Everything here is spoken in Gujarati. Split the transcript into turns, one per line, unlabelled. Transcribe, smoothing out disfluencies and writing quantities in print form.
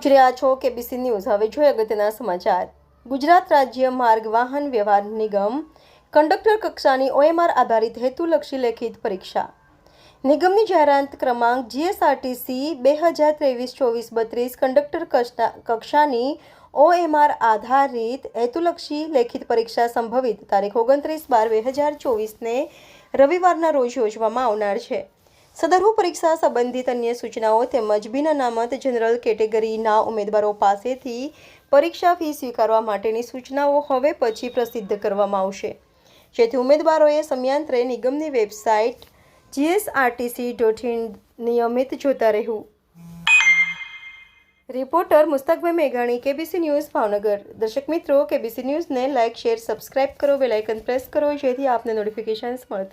આપ જોઈ રહ્યા છો કેબીસી ન્યૂઝ। હવે જોઈએ અગત્યના સમાચાર। ગુજરાત રાજ્ય માર્ગ વાહન વ્યવહાર નિગમ કંડક્ટર કક્ષાની OMR આધારિત હેતુલક્ષી લેખિત પરીક્ષા। નિગમની જાહેરાત ક્રમાંક GSRTC 2023-24-32 કંડક્ટર કક્ષાની OMR આધારિત હેતુલક્ષી લેખિત પરીક્ષા સંભવિત તારીખ 29/12/2024ને રવિવારના રોજ યોજવામાં આવનાર છે। સદરુ પરીક્ષા સંબંધિત અન્ય સૂચનાઓ તેમજ બિન અનામત જનરલ કેટેગરીના ઉમેદવારો પાસેથી પરીક્ષા ફી સ્વીકારવા માટેની સૂચનાઓ હવે પછી પ્રસિદ્ધ કરવામાં આવશે, જેથી ઉમેદવારોએ સમયાંતરે નિગમની વેબસાઇટ gsrtc.in નિયમિત જોતા રહેવું। રિપોર્ટર મુસ્તકભાઈ મેઘાણી, કેબીસી ન્યૂઝ, ભાવનગર। દર્શક મિત્રો, કેબીસી ન્યૂઝને લાઇક, શેર, સબસ્ક્રાઇબ કરો, બેલ આઇકન પ્રેસ કરો, જેથી આપને નોટિફિકેશન્સ મળતી